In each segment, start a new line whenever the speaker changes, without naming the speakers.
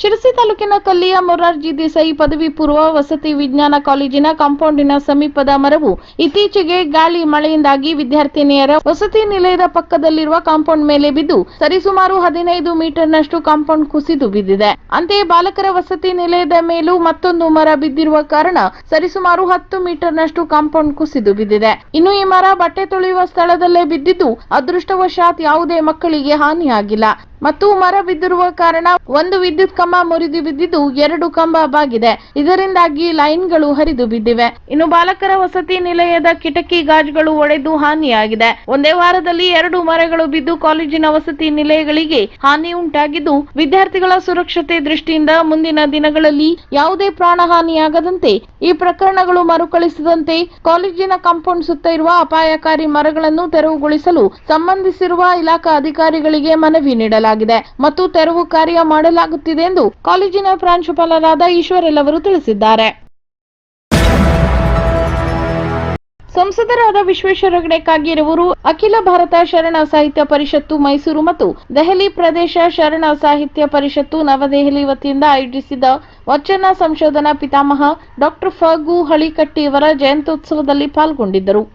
ಶಿರಸಿ ತಾಲೂಕಿನ ಕಲ್ಲಿಯ ಮೊರಾರ್ಜಿ ದೇಸಾಯಿ ಪದವಿ ಪೂರ್ವ ವಸತಿ ವಿಜ್ಞಾನ ಕಾಲೇಜಿನ ಕಾಂಪೌಂಡಿನ ಸಮೀಪದ ಮರವು ಇತ್ತೀಚೆಗೆ ಗಾಳಿ ಮಳೆಯಿಂದಾಗಿ ವಿದ್ಯಾರ್ಥಿನಿಯರ ವಸತಿ ನಿಲಯದ ಪಕ್ಕದಲ್ಲಿರುವ ಕಾಂಪೌಂಡ್ ಮೇಲೆ ಬಿದ್ದು ಸರಿಸುಮಾರು 15 ಮೀಟರ್ನಷ್ಟು ಕಾಂಪೌಂಡ್ ಕುಸಿದು ಬಿದ್ದಿದೆ. ಅಂತೆಯೇ ಬಾಲಕರ ವಸತಿ ನಿಲಯದ ಮೇಲೂ ಮತ್ತೊಂದು ಮರ ಬಿದ್ದಿರುವ ಕಾರಣ ಸರಿಸುಮಾರು 10 ಮೀಟರ್ನಷ್ಟು ಕಾಂಪೌಂಡ್ ಕುಸಿದು ಬಿದ್ದಿದೆ. ಇನ್ನು ಈ ಮರ ಬಟ್ಟೆ ತೊಳೆಯುವ ಸ್ಥಳದಲ್ಲೇ ಬಿದ್ದಿದ್ದು ಅದೃಷ್ಟವಶಾತ್ ಯಾವುದೇ ಮಕ್ಕಳಿಗೆ ಹಾನಿಯಾಗಿಲ್ಲ ಮತ್ತು ಮರ ಬಿದ್ದಿರುವ ಕಾರಣ ಒಂದು ವಿದ್ಯುತ್ ಕಂಬ ಮುರಿದು ಬಿದ್ದಿದ್ದು 2 ಕಂಬ ಬಾಗಿದೆ. ಇದರಿಂದಾಗಿ ಲೈನ್ಗಳು ಹರಿದು ಬಿದ್ದಿವೆ. ಇನ್ನು ಬಾಲಕರ ವಸತಿ ನಿಲಯದ ಕಿಟಕಿ ಗಾಜುಗಳು ಒಡೆದು ಹಾನಿಯಾಗಿದೆ. ಒಂದೇ ವಾರದಲ್ಲಿ 2 ಮರಗಳು ಬಿದ್ದು ಕಾಲೇಜಿನ ವಸತಿ ನಿಲಯಗಳಿಗೆ ಹಾನಿ ಉಂಟಾಗಿದ್ದು ವಿದ್ಯಾರ್ಥಿಗಳ ಸುರಕ್ಷತೆ ದೃಷ್ಟಿಯಿಂದ ಮುಂದಿನ ದಿನಗಳಲ್ಲಿ ಯಾವುದೇ ಪ್ರಾಣಹಾನಿಯಾಗದಂತೆ ಈ ಪ್ರಕರಣಗಳು ಮರುಕಳಿಸದಂತೆ ಕಾಲೇಜಿನ ಕಾಂಪೌಂಡ್ ಸುತ್ತ ಇರುವ ಅಪಾಯಕಾರಿ ಮರಗಳನ್ನು ತೆರವುಗೊಳಿಸಲು ಸಂಬಂಧಿಸಿರುವ ಇಲಾಖಾ ಅಧಿಕಾರಿಗಳಿಗೆ ಮನವಿ ನೀಡಲಾಗಿದೆ ಮತ್ತು ತೆರವು ಕಾರ್ಯ ಮಾಡಲಾಗುತ್ತಿದೆ ಎಂದು ಕಾಲೇಜಿನ ಪ್ರಾಂಶುಪಾಲರಾದ ಈಶ್ವರಲ್ ಅವರು ತಿಳಿಸಿದ್ದಾರೆ. ಸಂಸದರಾದ ವಿಶ್ವೇಶ್ವರ ಹೆಗಡೆ ಕಾಗೇರವರು ಅಖಿಲ ಭಾರತ ಶರಣ ಸಾಹಿತ್ಯ ಪರಿಷತ್ತು ಮೈಸೂರು ಮತ್ತು ದೆಹಲಿ ಪ್ರದೇಶ ಶರಣ ಸಾಹಿತ್ಯ ಪರಿಷತ್ತು ನವದೆಹಲಿ ವತಿಯಿಂದ ಆಯೋಜಿಸಿದ ವಚನ ಸಂಶೋಧನಾ ಪಿತಾಮಹ ಡಾ. ಫಗು ಹಳಿಕಟ್ಟಿ ಅವರ ಜಯಂತ್ಯೋತ್ಸವದಲ್ಲಿ ಪಾಲ್ಗೊಂಡಿದ್ದರು.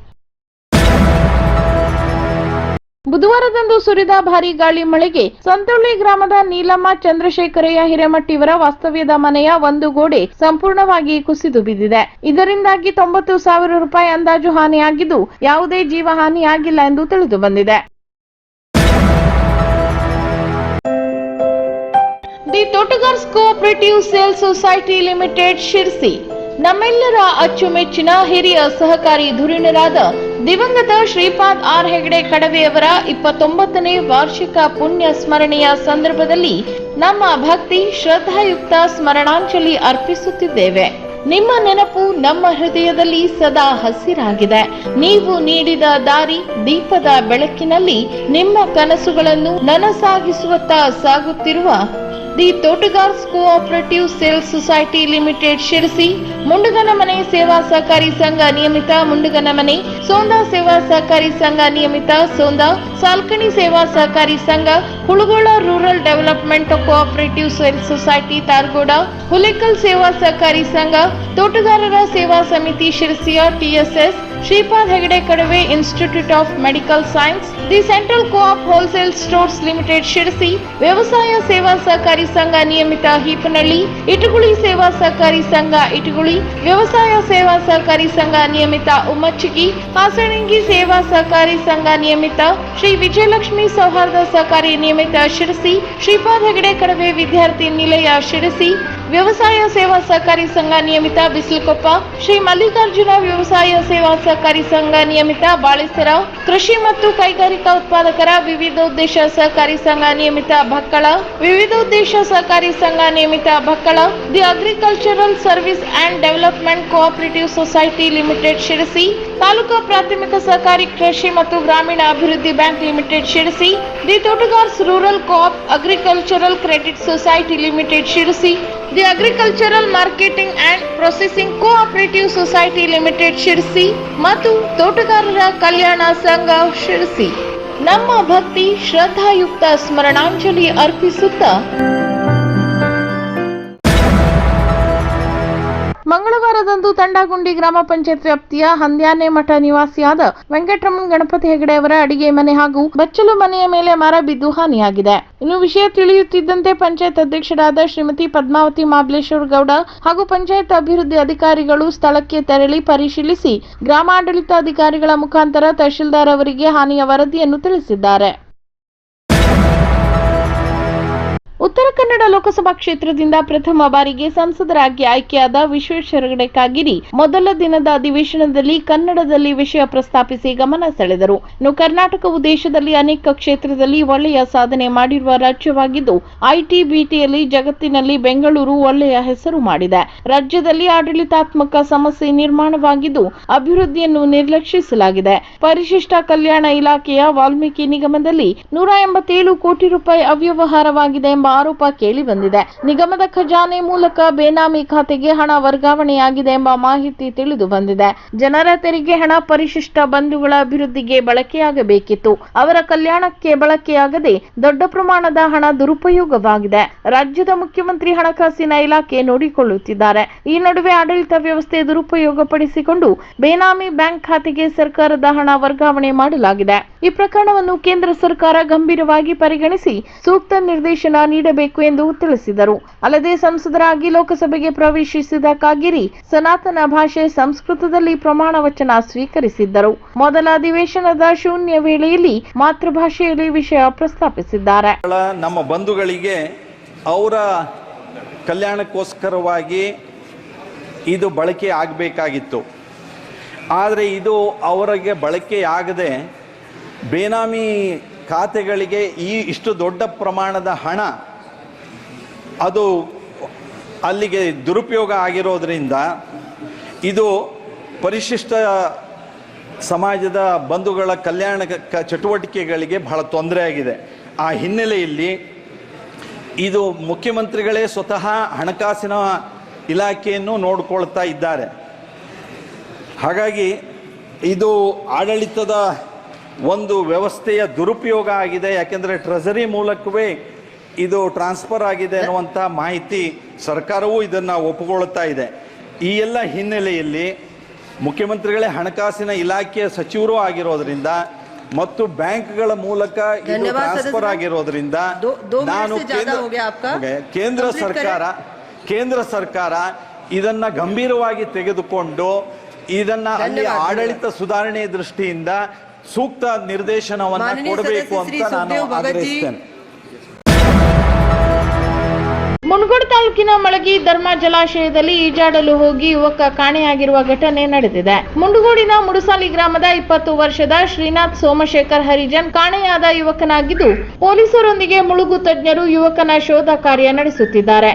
ಬುಧವಾರದಂದು ಸುರಿದ ಭಾರೀ ಗಾಳಿ ಮಳೆಗೆ ಸಂತೊಳ್ಳಿ ಗ್ರಾಮದ ನೀಲಮ್ಮ ಚಂದ್ರಶೇಖರಯ್ಯ ಹಿರೇಮಠಿಯವರ ವಾಸ್ತವ್ಯದ ಮನೆಯ ಒಂದು ಗೋಡೆ ಸಂಪೂರ್ಣವಾಗಿ ಕುಸಿದು ಬಿದ್ದಿದೆ. ಇದರಿಂದಾಗಿ 90,000 ರೂಪಾಯಿ ಅಂದಾಜು ಹಾನಿಯಾಗಿದ್ದು ಯಾವುದೇ ಜೀವ ಹಾನಿಯಾಗಿಲ್ಲ ಎಂದು ತಿಳಿದು ಬಂದಿದೆ. The Totgars cooperative sales society limited Sirsi ನಮ್ಮೆಲ್ಲರ ಅಚ್ಚುಮೆಚ್ಚಿನ ಹಿರಿಯ ಸಹಕಾರಿ ಧುರೀಣರಾದ ದಿವಂಗತ ಶ್ರೀಪಾದ್ ಆರ್ ಹೆಗಡೆ ಕಡವೆಯವರ 29ನೇ ವಾರ್ಷಿಕ ಪುಣ್ಯ ಸ್ಮರಣೆಯ ಸಂದರ್ಭದಲ್ಲಿ ನಮ್ಮ ಭಕ್ತಿ ಶ್ರದ್ಧಾಯುಕ್ತ ಸ್ಮರಣಾಂಜಲಿ ಅರ್ಪಿಸುತ್ತಿದ್ದೇವೆ. ನಿಮ್ಮ ನೆನಪು ನಮ್ಮ ಹೃದಯದಲ್ಲಿ ಸದಾ ಹಸಿರಾಗಿದೆ. ನೀವು ನೀಡಿದ ದಾರಿ ದೀಪದ ಬೆಳಕಿನಲ್ಲಿ ನಿಮ್ಮ ಕನಸುಗಳನ್ನು ನನಸಾಗಿಸುವತ್ತ ಸಾಗುತ್ತಿರುವ the Totgars cooperative sales society limited Sirsi, Mundaganamane ಸೇವಾ ಸಹಕಾರಿ ಸಂಘ ನಿಯಮಿತ ಮುಂಡಗನಮನೆ, ಸೋಂದಾ ಸೇವಾ ಸಹಕಾರಿ ಸಂಘ ನಿಯಮಿತ ಸೋಂದಾ, ಸಾಲ್ಕಣಿ ಸೇವಾ ಸಹಕಾರಿ ಸಂಘ, Hulagol rural development cooperative sales society Targod, Hulikal ಸೇವಾ ಸಹಕಾರಿ ಸಂಘ, ತೋಟಗಾರರ ಸೇವಾ ಸಮಿತಿ ಶಿರಸಿಯ TSS, Shripad Hegde Kadave institute of medical science, the central coop wholesale stores limited Sirsi, ವ್ಯವಸಾಯ ಸೇವಾ ಸಹಕಾರಿ ಸಂಘ ನಿಯಮಿತ ಹೀಪನಹಳ್ಳಿ, ಇಟಗುಳಿ ಸೇವಾ ಸಹಕಾರಿ ಸಂಘ ಇಟಗುಳಿ, ವ್ಯವಸಾಯ ಸೇವಾ ಸಹಕಾರಿ ಸಂಘ ನಿಯಮಿತ ಉಮ್ಮಚ್ಚಿಗಿ, ಹಾಸಣಗಿ ಸೇವಾ ಸಹಕಾರಿ ಸಂಘ ನಿಯಮಿತ ಶ್ರೀ ವಿಜಯಲಕ್ಷ್ಮಿ ಸೌಹಾರ್ದ ಸಹಕಾರಿ ನಿಯಮಿತ ಶಿರಸಿ, ಶ್ರೀಪಾದ್ ಹೆಗಡೆ ಕಡವೆ ವಿದ್ಯಾರ್ಥಿ ನಿಲಯ ಶಿರಸಿ, ವ್ಯವಸಾಯ ಸೇವಾ ಸಹಕಾರಿ ಸಂಘ ನಿಯಮಿತ ಬಿಸಿಲಕೊಪ್ಪ, ಶ್ರೀ ಮಲ್ಲಿಕಾರ್ಜುನ ವ್ಯವಸಾಯ ಸೇವಾ ಸಹಕಾರಿ ಸಂಘ ನಿಯಮಿತ ಬಾಳೆಸರ, ಕೃಷಿ ಮತ್ತು ಕೈಗಾರಿಕಾ ಉತ್ಪಾದಕರ ವಿವಿಧೋದ್ದೇಶ ಸಹಕಾರಿ ಸಂಘ ನಿಯಮಿತ ಭಕ್ಕಳ, ವಿವಿಧೋದ್ದೇಶ ಸಹಕಾರಿ ಸಂಘ ನಿಯಮಿತ Bhakkal, the agricultural service and development cooperative society limited Sirsi, ತಾಲೂಕಾ ಪ್ರಾಥಮಿಕ ಸಹಕಾರಿ ಕೃಷಿ ಮತ್ತು ಗ್ರಾಮೀಣ ಅಭಿವೃದ್ಧಿ bank limited Sirsi, the Totgars rural coop agricultural credit society limited Sirsi, the agricultural marketing and processing cooperative society limited Sirsi ಮತ್ತು ತೋಟಗಾರರ ಕಲ್ಯಾಣ ಸಂಘ ಶಿರಸಿ ನಮ್ಮ ಭಕ್ತಿ ಶ್ರದ್ಧಾಯುಕ್ತ ಸ್ಮರಣಾಂಜಲಿ ಅರ್ಪಿಸುತ್ತಾ ಮಂಗಳವಾರದಂದು ತಂಡಗುಂಡಿ ಗ್ರಾಮ ಪಂಚಾಯತ್ ವ್ಯಾಪ್ತಿಯ ಹಂದ್ಯಾನೆ ಮಠ ನಿವಾಸಿಯಾದ ವೆಂಕಟರಮಣ ಗಣಪತಿ ಹೆಗಡೆ ಅವರ ಅಡಿಗೆ ಮನೆ ಹಾಗೂ ಬಚ್ಚಲು ಮನೆಯ ಮೇಲೆ ಮರ ಬಿದ್ದು ಹಾನಿಯಾಗಿದೆ. ಇನ್ನು ವಿಷಯ ತಿಳಿಯುತ್ತಿದ್ದಂತೆ ಪಂಚಾಯತ್ ಅಧ್ಯಕ್ಷರಾದ ಶ್ರೀಮತಿ ಪದ್ಮಾವತಿ ಮಾಬ್ಲೇಶ್ವರ ಗೌಡ ಹಾಗೂ ಪಂಚಾಯತ್ ಅಭಿವೃದ್ಧಿ ಅಧಿಕಾರಿಗಳು ಸ್ಥಳಕ್ಕೆ ತೆರಳಿ ಪರಿಶೀಲಿಸಿ ಗ್ರಾಮಾಡಳಿತ ಅಧಿಕಾರಿಗಳ ಮುಖಾಂತರ ತಹಶೀಲ್ದಾರ್ ಅವರಿಗೆ ಹಾನಿಯ ವರದಿಯನ್ನು ತಿಳಿಸಿದ್ದಾರೆ. ಉತ್ತರ ಕನ್ನಡ ಲೋಕಸಭಾ ಕ್ಷೇತ್ರದಿಂದ ಪ್ರಥಮ ಬಾರಿಗೆ ಸಂಸದರಾಗಿ ಆಯ್ಕೆಯಾದ ವಿಶ್ವೇಶ್ವರ ಹೆಗಡೆ ಕಾಗೇರಿ ಮೊದಲ ದಿನದ ಅಧಿವೇಶನದಲ್ಲಿ ಕನ್ನಡದಲ್ಲಿ ವಿಷಯ ಪ್ರಸ್ತಾಪಿಸಿ ಗಮನ ಸೆಳೆದರು. ಇನ್ನು ಕರ್ನಾಟಕವು ದೇಶದಲ್ಲಿ ಅನೇಕ ಕ್ಷೇತ್ರದಲ್ಲಿ ಒಳ್ಳೆಯ ಸಾಧನೆ ಮಾಡಿರುವ ರಾಜ್ಯವಾಗಿದ್ದು ಐಟಿ ಬಿಟಿಯಲ್ಲಿ ಜಗತ್ತಿನಲ್ಲಿ ಬೆಂಗಳೂರು ಒಳ್ಳೆಯ ಹೆಸರು ಮಾಡಿದೆ. ರಾಜ್ಯದಲ್ಲಿ ಆಡಳಿತಾತ್ಮಕ ಸಮಸ್ಯೆ ನಿರ್ಮಾಣವಾಗಿದ್ದು ಅಭಿವೃದ್ಧಿಯನ್ನು ನಿರ್ಲಕ್ಷಿಸಲಾಗಿದೆ. ಪರಿಶಿಷ್ಟ ಕಲ್ಯಾಣ ಇಲಾಖೆಯ ವಾಲ್ಮೀಕಿ ನಿಗಮದಲ್ಲಿ 187 ಕೋಟಿ ರೂಪಾಯಿ ಅವ್ಯವಹಾರವಾಗಿದೆ ಎಂಬ ಆರೋಪ ಕೇಳಿಬಂದಿದೆ. ನಿಗಮದ ಖಜಾನೆ ಮೂಲಕ ಬೇನಾಮಿ ಖಾತೆಗೆ ಹಣ ವರ್ಗಾವಣೆಯಾಗಿದೆ ಎಂಬ ಮಾಹಿತಿ ತಿಳಿದು ಬಂದಿದೆ. ಜನರ ತೆರಿಗೆ ಹಣ ಪರಿಶಿಷ್ಟ ಬಂಧುಗಳ ಅಭಿವೃದ್ಧಿಗೆ ಬಳಕೆಯಾಗಬೇಕಿತ್ತು. ಅವರ ಕಲ್ಯಾಣಕ್ಕೆ ಬಳಕೆಯಾಗದೆ ದೊಡ್ಡ ಪ್ರಮಾಣದ ಹಣ ದುರುಪಯೋಗವಾಗಿದೆ. ರಾಜ್ಯದ ಮುಖ್ಯಮಂತ್ರಿ ಹಣಕಾಸಿನ ಇಲಾಖೆ ನೋಡಿಕೊಳ್ಳುತ್ತಿದ್ದಾರೆ. ಈ ನಡುವೆ ಆಡಳಿತ ವ್ಯವಸ್ಥೆ ದುರುಪಯೋಗಪಡಿಸಿಕೊಂಡು ಬೇನಾಮಿ ಬ್ಯಾಂಕ್ ಖಾತೆಗೆ ಸರ್ಕಾರದ ಹಣ ವರ್ಗಾವಣೆ ಮಾಡಲಾಗಿದೆ. ಈ ಪ್ರಕರಣವನ್ನು ಕೇಂದ್ರ ಸರ್ಕಾರ ಗಂಭೀರವಾಗಿ ಪರಿಗಣಿಸಿ ಸೂಕ್ತ ನಿರ್ದೇಶನ ನೀಡಬೇಕು ಎಂದು ತಿಳಿಸಿದರು. ಅಲ್ಲದೆ ಸಂಸದರಾಗಿ ಲೋಕಸಭೆಗೆ ಪ್ರವೇಶಿಸಿದ ಕಾಗೇರಿ ಸನಾತನ ಭಾಷೆ ಸಂಸ್ಕೃತದಲ್ಲಿ ಪ್ರಮಾಣ ವಚನ ಸ್ವೀಕರಿಸಿದ್ದರು. ಮೊದಲ ಅಧಿವೇಶನದ ಶೂನ್ಯ ವೇಳೆಯಲ್ಲಿ ಮಾತೃಭಾಷೆಯಲ್ಲಿ ವಿಷಯ ಪ್ರಸ್ತಾಪಿಸಿದ್ದಾರೆ.
ನಮ್ಮ ಬಂಧುಗಳಿಗೆ ಅವರ ಕಲ್ಯಾಣಕ್ಕೋಸ್ಕರವಾಗಿ ಇದು ಬಳಕೆ ಆಗಬೇಕಾಗಿತ್ತು. ಆದರೆ ಇದು ಅವರಿಗೆ ಬಳಕೆಯಾಗದೆ ಬೇನಾಮಿ ಖಾತೆಗಳಿಗೆ ಇಷ್ಟು ದೊಡ್ಡ ಪ್ರಮಾಣದ ಹಣ ಅದು ಅಲ್ಲಿಗೆ ದುರುಪಯೋಗ ಆಗಿರೋದ್ರಿಂದ ಇದು ಪರಿಶಿಷ್ಟ ಸಮಾಜದ ಬಂಧುಗಳ ಕಲ್ಯಾಣ ಚಟುವಟಿಕೆಗಳಿಗೆ ಬಹಳ ತೊಂದರೆ ಆಗಿದೆ. ಆ ಹಿನ್ನೆಲೆಯಲ್ಲಿ ಇದು ಮುಖ್ಯಮಂತ್ರಿಗಳೇ ಸ್ವತಃ ಹಣಕಾಸಿನ ಇಲಾಖೆಯನ್ನು ನೋಡಿಕೊಳ್ತಾ ಇದ್ದಾರೆ. ಹಾಗಾಗಿ ಇದು ಆಡಳಿತದ ಒಂದು ವ್ಯವಸ್ಥೆಯ ದುರುಪಯೋಗ ಆಗಿದೆ. ಯಾಕೆಂದರೆ ಟ್ರೆಜರಿ ಮೂಲಕವೇ ಇದು ಟ್ರಾನ್ಸ್ಫರ್ ಆಗಿದೆ ಅನ್ನುವಂಥ ಮಾಹಿತಿ ಸರ್ಕಾರವೂ ಇದನ್ನು ಒಪ್ಪಿಕೊಳ್ತಾ ಇದೆ. ಈ ಎಲ್ಲ ಹಿನ್ನೆಲೆಯಲ್ಲಿ ಮುಖ್ಯಮಂತ್ರಿಗಳೇ ಹಣಕಾಸಿನ ಇಲಾಖೆಯ ಸಚಿವರು ಆಗಿರೋದ್ರಿಂದ ಮತ್ತು ಬ್ಯಾಂಕ್ಗಳ ಮೂಲಕ ಇದು ಟ್ರಾನ್ಸ್ಫರ್ ಆಗಿರೋದ್ರಿಂದ ನಾನು ಕೇಂದ್ರ ಸರ್ಕಾರ ಇದನ್ನ ಗಂಭೀರವಾಗಿ ತೆಗೆದುಕೊಂಡು ಇದನ್ನ ಅಲ್ಲಿ ಆಡಳಿತ ಸುಧಾರಣೆ ದೃಷ್ಟಿಯಿಂದ ಸೂಕ್ತ ನಿರ್ದೇಶನವನ್ನ ಕೊಡಬೇಕು ಅಂತ ನಾನು ಆಗ್ರಹಿಸ್ತೇನೆ.
ಮುನಗೋಡು ತಾಲೂಕಿನ ಮಳಗಿ ಧರ್ಮ ಜಲಾಶಯದಲ್ಲಿ ಈಜಾಡಲು ಹೋಗಿ ಯುವಕ ಕಾಣೆಯಾಗಿರುವ ಘಟನೆ ನಡೆದಿದೆ. ಮುಂಡಗೋಡಿನ ಮುಡುಸಾಲಿ ಗ್ರಾಮದ 20 ವರ್ಷದ ಶ್ರೀನಾಥ್ ಸೋಮಶೇಖರ್ ಹರಿಜನ್ ಕಾಣೆಯಾದ ಯುವಕನಾಗಿದ್ದು, ಪೊಲೀಸರೊಂದಿಗೆ ಮುಳುಗು ತಜ್ಞರು ಯುವಕನ ಶೋಧ ಕಾರ್ಯ ನಡೆಸುತ್ತಿದ್ದಾರೆ.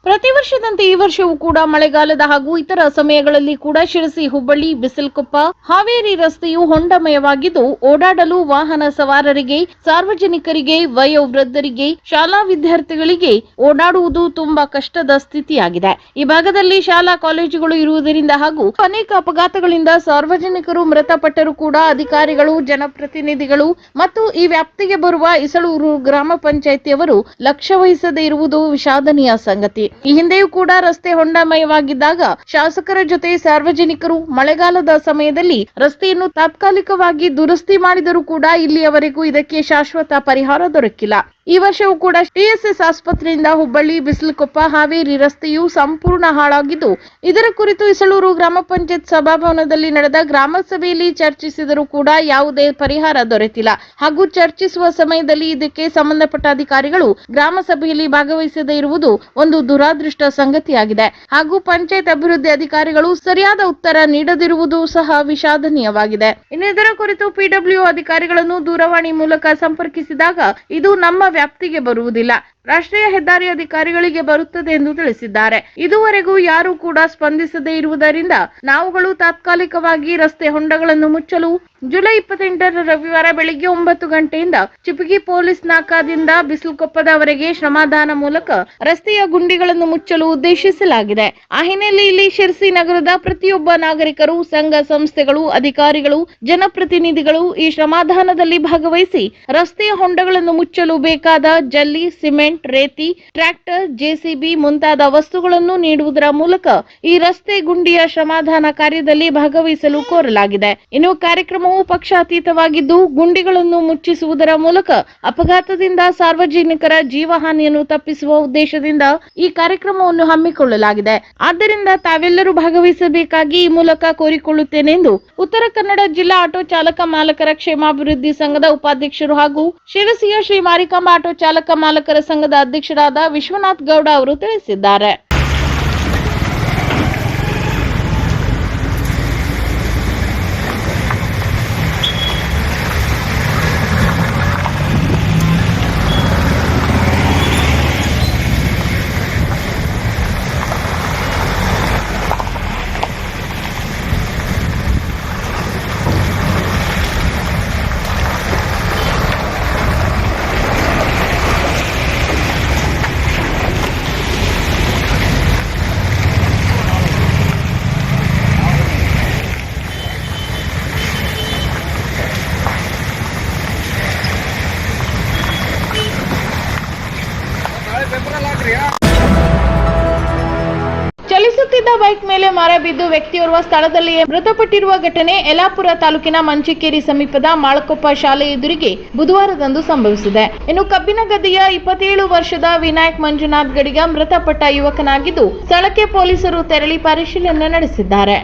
ಪ್ರತಿ ವರ್ಷದಂತೆ ಈ ವರ್ಷವೂ ಕೂಡ ಮಳೆಗಾಲದ ಹಾಗೂ ಇತರ ಸಮಯಗಳಲ್ಲಿ ಕೂಡ ಶಿರಸಿ ಹುಬ್ಬಳ್ಳಿ ಬಿಸಿಲಕೊಪ್ಪ ಹಾವೇರಿ ರಸ್ತೆಯು ಹೊಂಡಮಯವಾಗಿದ್ದು, ಓಡಾಡಲು ವಾಹನ ಸವಾರರಿಗೆ, ಸಾರ್ವಜನಿಕರಿಗೆ, ವಯೋವೃದ್ಧರಿಗೆ, ಶಾಲಾ ವಿದ್ಯಾರ್ಥಿಗಳಿಗೆ ಓಡಾಡುವುದು ತುಂಬಾ ಕಷ್ಟದ ಸ್ಥಿತಿಯಾಗಿದೆ. ಈ ಭಾಗದಲ್ಲಿ ಶಾಲಾ ಕಾಲೇಜುಗಳು ಇರುವುದರಿಂದ ಹಾಗೂ ಅನೇಕ ಅಪಘಾತಗಳಿಂದ ಸಾರ್ವಜನಿಕರು ಮೃತಪಟ್ಟರೂ ಕೂಡ ಅಧಿಕಾರಿಗಳು, ಜನಪ್ರತಿನಿಧಿಗಳು ಮತ್ತು ಈ ವ್ಯಾಪ್ತಿಗೆ ಬರುವ ಇಸಳೂರು ಗ್ರಾಮ ಪಂಚಾಯಿತಿಯವರು ಲಕ್ಷ್ಯ ವಹಿಸದೇ ಇರುವುದು ವಿಷಾದನೀಯ ಸಂಗತಿ. ಈ ಹಿಂದೆಯೂ ಕೂಡ ರಸ್ತೆ ಹೊಂಡಮಯವಾಗಿದ್ದಾಗ ಶಾಸಕರ ಜೊತೆ ಸಾರ್ವಜನಿಕರು ಮಳೆಗಾಲದ ಸಮಯದಲ್ಲಿ ರಸ್ತೆಯನ್ನು ತಾತ್ಕಾಲಿಕವಾಗಿ ದುರಸ್ತಿ ಮಾಡಿದರೂ ಕೂಡ ಇಲ್ಲಿಯವರೆಗೂ ಇದಕ್ಕೆ ಶಾಶ್ವತ ಪರಿಹಾರ ದೊರಕಿಲ್ಲ. ಈ ವರ್ಷವೂ ಕೂಡ ಟಿಎಸ್ಎಸ್ ಆಸ್ಪತ್ರೆಯಿಂದ ಹುಬ್ಬಳ್ಳಿ ಬಿಸಿಲಕೊಪ್ಪ ಹಾವೇರಿ ರಸ್ತೆಯು ಸಂಪೂರ್ಣ ಹಾಳಾಗಿದ್ದು, ಇದರ ಕುರಿತು ಇಸಳೂರು ಗ್ರಾಮ ಪಂಚಾಯತ್ ಸಭಾಭವನದಲ್ಲಿ ನಡೆದ ಗ್ರಾಮ ಸಭೆಯಲ್ಲಿ ಚರ್ಚಿಸಿದರೂ ಕೂಡ ಯಾವುದೇ ಪರಿಹಾರ ದೊರೆತಿಲ್ಲ. ಹಾಗೂ ಚರ್ಚಿಸುವ ಸಮಯದಲ್ಲಿ ಇದಕ್ಕೆ ಸಂಬಂಧಪಟ್ಟ ಅಧಿಕಾರಿಗಳು ಗ್ರಾಮ ಸಭೆಯಲ್ಲಿ ಭಾಗವಹಿಸದೇ ಇರುವುದು ಒಂದು ದುರಾದೃಷ್ಟ ಸಂಗತಿಯಾಗಿದೆ. ಹಾಗೂ ಪಂಚಾಯತ್ ಅಭಿವೃದ್ಧಿ ಅಧಿಕಾರಿಗಳು ಸರಿಯಾದ ಉತ್ತರ ನೀಡದಿರುವುದು ಸಹ ವಿಷಾದನೀಯವಾಗಿದೆ. ಇನ್ನು ಇದರ ಕುರಿತು ಪಿಡಬ್ಲ್ಯೂ ಅಧಿಕಾರಿಗಳನ್ನು ದೂರವಾಣಿ ಮೂಲಕ ಸಂಪರ್ಕಿಸಿದಾಗ ಇದು ನಮ್ಮ ವ್ಯಾಪ್ತಿಗೆ ಬರುವುದಿಲ್ಲ, ರಾಷ್ಟ್ರೀಯ ಹೆದ್ದಾರಿ ಅಧಿಕಾರಿಗಳಿಗೆ ಬರುತ್ತದೆ ಎಂದು ತಿಳಿಸಿದ್ದಾರೆ. ಇದುವರೆಗೂ ಯಾರೂ ಕೂಡ ಸ್ಪಂದಿಸದೇ ಇರುವುದರಿಂದ ನಾವುಗಳು ತಾತ್ಕಾಲಿಕವಾಗಿ ರಸ್ತೆ ಹೊಂಡಗಳನ್ನು ಮುಚ್ಚಲು ಜುಲೈ 28 ರವಿವಾರ ಬೆಳಿಗ್ಗೆ 9 ಗಂಟೆಯಿಂದ ಚಿಪಗಿ ಪೊಲೀಸ್ ನಾಕಾದಿಂದ ಬಿಸಿಲಕೊಪ್ಪದವರೆಗೆ ಶ್ರಮದಾನ ಮೂಲಕ ರಸ್ತೆಯ ಗುಂಡಿಗಳನ್ನು ಮುಚ್ಚಲು ಉದ್ದೇಶಿಸಲಾಗಿದೆ. ಆ ಹಿನ್ನೆಲೆಯಲ್ಲಿ ಶಿರಸಿ ನಗರದ ಪ್ರತಿಯೊಬ್ಬ ನಾಗರಿಕರು, ಸಂಘ ಸಂಸ್ಥೆಗಳು, ಅಧಿಕಾರಿಗಳು, ಜನಪ್ರತಿನಿಧಿಗಳು ಈ ಶ್ರಮದಾನದಲ್ಲಿ ಭಾಗವಹಿಸಿ ರಸ್ತೆಯ ಹೊಂಡಗಳನ್ನು ಮುಚ್ಚಲು ಬೇಕಾದ ಜಲ್ಲಿ, ಸಿಮೆಂಟ್, ರೇತಿ, ಟ್ರ್ಯಾಕ್ಟರ್, ಜೆಸಿಬಿ ಮುಂತಾದ ವಸ್ತುಗಳನ್ನು ನೀಡುವುದರ ಮೂಲಕ ಈ ರಸ್ತೆ ಗುಂಡಿಯ ಶ್ರಮದಾನ ಕಾರ್ಯದಲ್ಲಿ ಭಾಗವಹಿಸಲು ಕೋರಲಾಗಿದೆ. ಇನ್ನು ಕಾರ್ಯಕ್ರಮವು ಪಕ್ಷಾತೀತವಾಗಿದ್ದು, ಗುಂಡಿಗಳನ್ನು ಮುಚ್ಚಿಸುವುದರ ಮೂಲಕ ಅಪಘಾತದಿಂದ ಸಾರ್ವಜನಿಕರ ಜೀವಹಾನಿಯನ್ನು ತಪ್ಪಿಸುವ ಉದ್ದೇಶದಿಂದ ಈ ಕಾರ್ಯಕ್ರಮವನ್ನು ಹಮ್ಮಿಕೊಳ್ಳಲಾಗಿದೆ. ಆದ್ದರಿಂದ ತಾವೆಲ್ಲರೂ ಭಾಗವಹಿಸಬೇಕಾಗಿ ಈ ಮೂಲಕ ಕೋರಿಕೊಳ್ಳುತ್ತೇನೆ ಎಂದು ಉತ್ತರ ಕನ್ನಡ ಜಿಲ್ಲಾ ಆಟೋ ಚಾಲಕ ಮಾಲಕರ ಕ್ಷೇಮಾಭಿವೃದ್ಧಿ ಸಂಘದ ಉಪಾಧ್ಯಕ್ಷರು ಹಾಗೂ ಶಿರಸಿಯ ಶ್ರೀ ಮಾರಿಕಾಂಬಾ ಆಟೋ ಚಾಲಕ ಮಾಲಕರ ಸಂಘದ ಅಧ್ಯಕ್ಷರಾದ ವಿಶ್ವನಾಥ್ ಗೌಡ ಅವರು ತಿಳಿಸಿದ್ದಾರೆ. ಹೋಂಡಾ ಬೈಕ್ ಮೇಲೆ ಮರ ಬಿದ್ದು ವ್ಯಕ್ತಿಯೋರ್ವ ಸ್ಥಳದಲ್ಲಿಯೇ ಮೃತಪಟ್ಟಿರುವ ಘಟನೆ ಯಲ್ಲಾಪುರ ತಾಲೂಕಿನ ಮಂಚಿಕೇರಿ ಸಮೀಪದ ಮಾಳಕೊಪ್ಪ ಶಾಲೆ ಎದುರಿಗೆ ಬುಧವಾರದಂದು ಸಂಭವಿಸಿದೆ. ಇನ್ನು ಕಬ್ಬಿನಗದ್ದೆಯ 27 ವರ್ಷದ ವಿನಾಯಕ್ ಮಂಜುನಾಥ್ ಗಡಿಗ ಮೃತಪಟ್ಟ ಯುವಕನಾಗಿದ್ದು, ಸ್ಥಳಕ್ಕೆ ಪೊಲೀಸರು ತೆರಳಿ ಪರಿಶೀಲನೆ ನಡೆಸಿದ್ದಾರೆ.